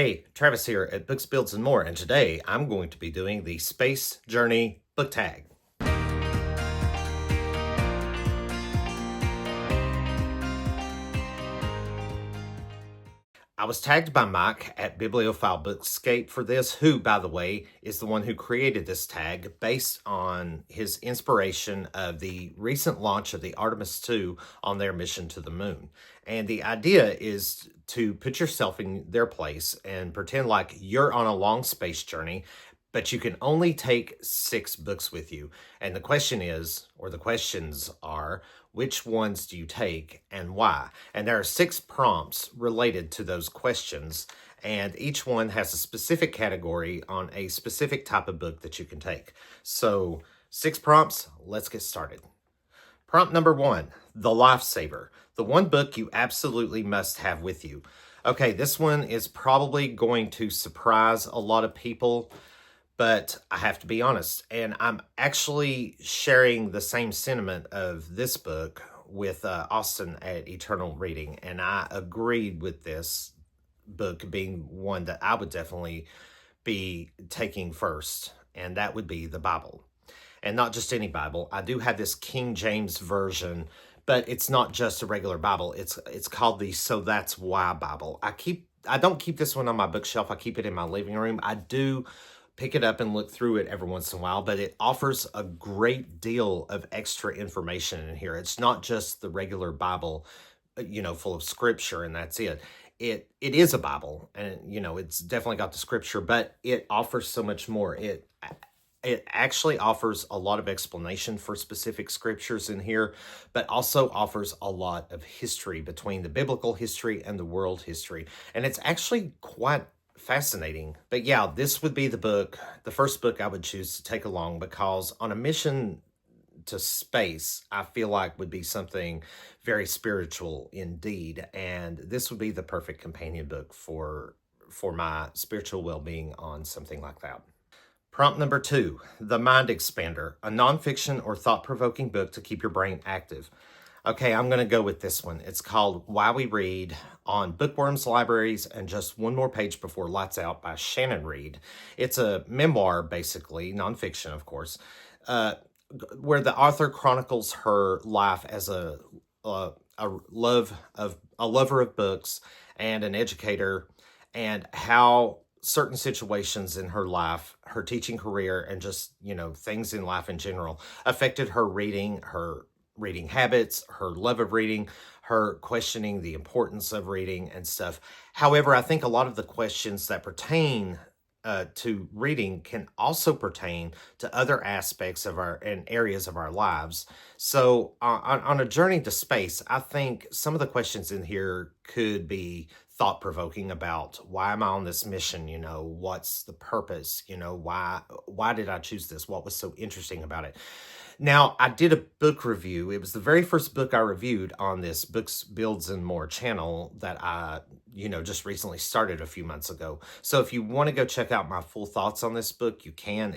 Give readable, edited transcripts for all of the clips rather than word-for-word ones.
Hey, Travis here at Books, Builds, and More, and today I'm going to be doing the Space Journey book tag. I was tagged by Mike at Bibliophile Bookscape for this, who, by the way, is the one who created this tag based on his inspiration of the recent launch of the Artemis II on their mission to the moon. And the idea is to put yourself in their place and pretend like you're on a long space journey, but you can only take 6 books with you. And the question is, or the questions are, which ones do you take and why? And there are 6 prompts related to those questions, and each one has a specific category on a specific type of book that you can take. So 6 prompts, let's get started. Prompt number 1, The Lifesaver, the one book you absolutely must have with you. Okay, this one is probably going to surprise a lot of people, but I have to be honest, and I'm actually sharing the same sentiment of this book with Austin at Eternal Reading, and I agreed with this book being one that I would definitely be taking first, and that would be the Bible. And not just any Bible. I do have this King James version, but it's not just a regular Bible. It's called the So That's Why Bible. I don't keep this one on my bookshelf. I keep it in my living room. I do pick it up and look through it every once in a while, but it offers a great deal of extra information in here. It's not just the regular Bible, full of scripture and that's it. It is a Bible, and it's definitely got the scripture, but it offers so much more. It actually offers a lot of explanation for specific scriptures in here, but also offers a lot of history between the biblical history and the world history. And it's actually quite fascinating. But yeah, this would be the first book I would choose to take along, because on a mission to space, I feel like would be something very spiritual indeed. And this would be the perfect companion book for my spiritual well-being on something like that. Prompt number 2, The Mind Expander, a nonfiction or thought-provoking book to keep your brain active. Okay, I'm going to go with this one. It's called Why We Read, on Bookworms, Libraries, and Just One More Page Before Lights Out by Shannon Reed. It's a memoir, basically, nonfiction, of course, where the author chronicles her life as a lover of books and an educator, and how certain situations in her life, her teaching career, and just, things in life in general affected her reading habits, her love of reading, her questioning the importance of reading and stuff. However, I think a lot of the questions that pertain to reading can also pertain to other aspects of and areas of our lives. So on a journey to space, I think some of the questions in here could be thought-provoking about, why am I on this mission? What's the purpose? Why did I choose this? What was so interesting about it? Now, I did a book review. It was the very first book I reviewed on this Books, Builds, and More channel that I, just recently started a few months ago. So if you want to go check out my full thoughts on this book, you can.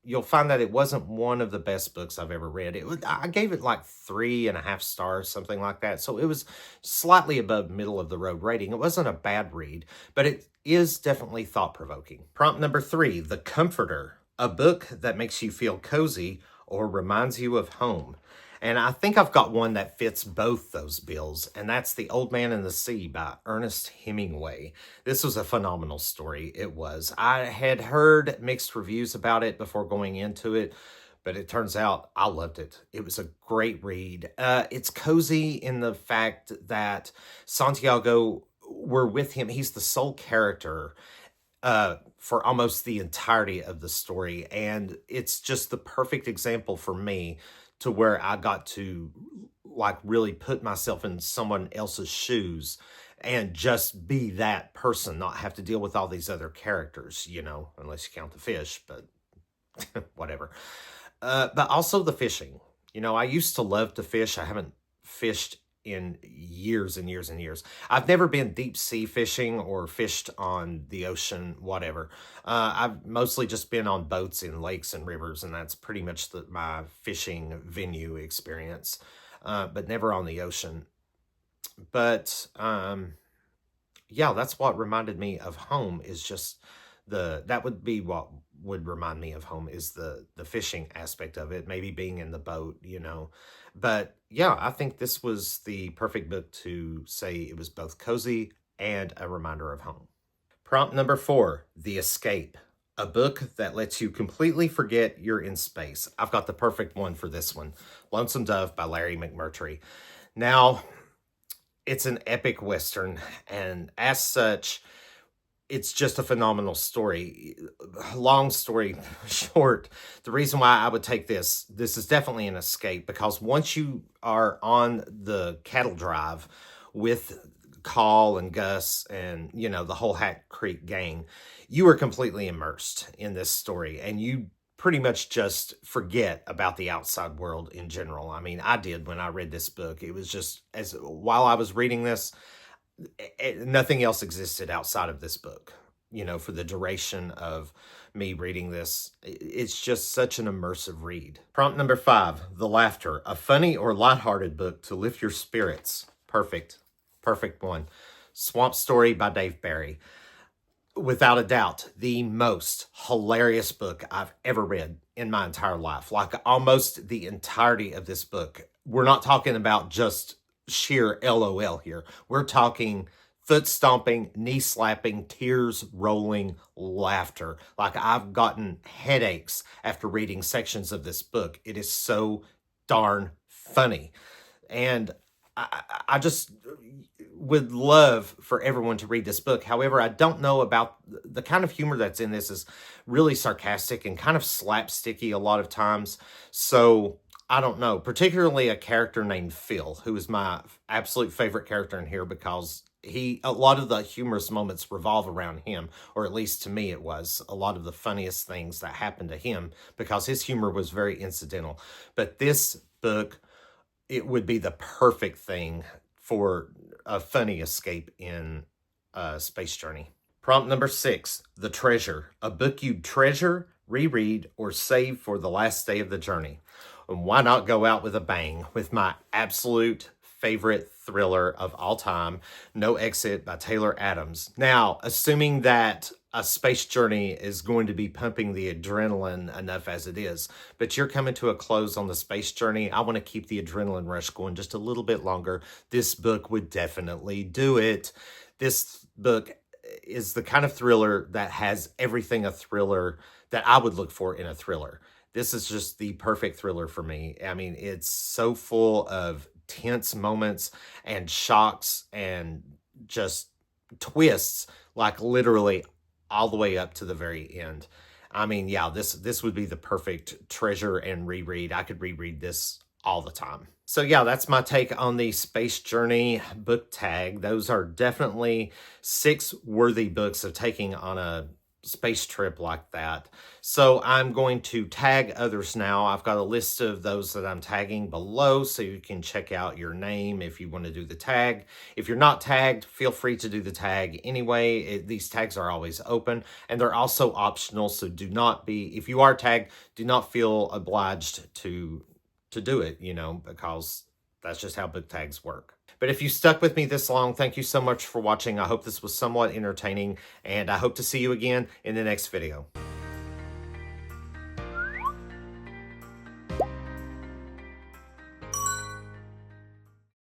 You'll find that it wasn't one of the best books I've ever read. I gave it like 3.5 stars, something like that. So it was slightly above middle of the road rating. It wasn't a bad read, but it is definitely thought-provoking. Prompt number 3, The Comforter, a book that makes you feel cozy or reminds you of home. And I think I've got one that fits both those bills, and that's The Old Man and the Sea by Ernest Hemingway. This was a phenomenal story. It was. I had heard mixed reviews about it before going into it, but it turns out I loved it. It was a great read. It's cozy in the fact that Santiago, we're with him. He's the sole character for almost the entirety of the story. And it's just the perfect example for me to where I got to really put myself in someone else's shoes and just be that person, not have to deal with all these other characters, unless you count the fish, but whatever. But also the fishing. I used to love to fish. I haven't fished in years and years and years. I've never been deep sea fishing or fished on the ocean, whatever. I've mostly just been on boats in lakes and rivers, and that's pretty much my fishing venue experience, but never on the ocean. But yeah, that's what reminded me of home is just that would be what would remind me of home is the fishing aspect of it, maybe being in the boat, you know. But yeah, I think this was the perfect book to say it was both cozy and a reminder of home. Prompt number 4, The Escape. A book that lets you completely forget you're in space. I've got the perfect one for this one. Lonesome Dove by Larry McMurtry. Now, it's an epic Western, and as such, it's just a phenomenal story. Long story short, the reason why I would take this is definitely an escape because once you are on the cattle drive with Call and Gus and, you know, the whole Hat Creek gang, you are completely immersed in this story and you pretty much just forget about the outside world in general. I mean, I did when I read this book. It was just as while I was reading this, nothing else existed outside of this book, you know, for the duration of me reading this. It's just such an immersive read. Prompt number 5, The Laughter, a funny or lighthearted book to lift your spirits. Perfect. Perfect one. Swamp Story by Dave Barry. Without a doubt, the most hilarious book I've ever read in my entire life. Like almost the entirety of this book. We're not talking about just sheer LOL here. We're talking foot stomping, knee slapping, tears rolling laughter. Like I've gotten headaches after reading sections of this book. It is so darn funny. And I just would love for everyone to read this book. However, I don't know about the kind of humor that's in this is really sarcastic and kind of slapsticky a lot of times. So I don't know, particularly a character named Phil, who is my absolute favorite character in here because a lot of the humorous moments revolve around him, or at least to me it was. A lot of the funniest things that happened to him because his humor was very incidental. But this book, it would be the perfect thing for a funny escape in Space Journey. Prompt number 6, The Treasure, a book you'd treasure, reread, or save for the last day of the journey. And why not go out with a bang with my absolute favorite thriller of all time, No Exit by Taylor Adams. Now, assuming that a space journey is going to be pumping the adrenaline enough as it is, but you're coming to a close on the space journey, I want to keep the adrenaline rush going just a little bit longer. This book would definitely do it. This book is the kind of thriller that has everything a thriller that I would look for in a thriller. This is just the perfect thriller for me. I mean, it's so full of tense moments and shocks and just twists, like literally all the way up to the very end. I mean, yeah, this would be the perfect treasure and reread. I could reread this all the time. So yeah, that's my take on the Space Journey book tag. Those are definitely 6 worthy books of taking on a space trip like that. So I'm going to tag others now. I've got a list of those that I'm tagging below so you can check out your name if you want to do the tag. If you're not tagged, feel free to do the tag anyway. These tags are always open and they're also optional, so do not be, if you are tagged, do not feel obliged to do it, you know, because that's just how book tags work. But if you stuck with me this long, thank you so much for watching. I hope this was somewhat entertaining, and I hope to see you again in the next video.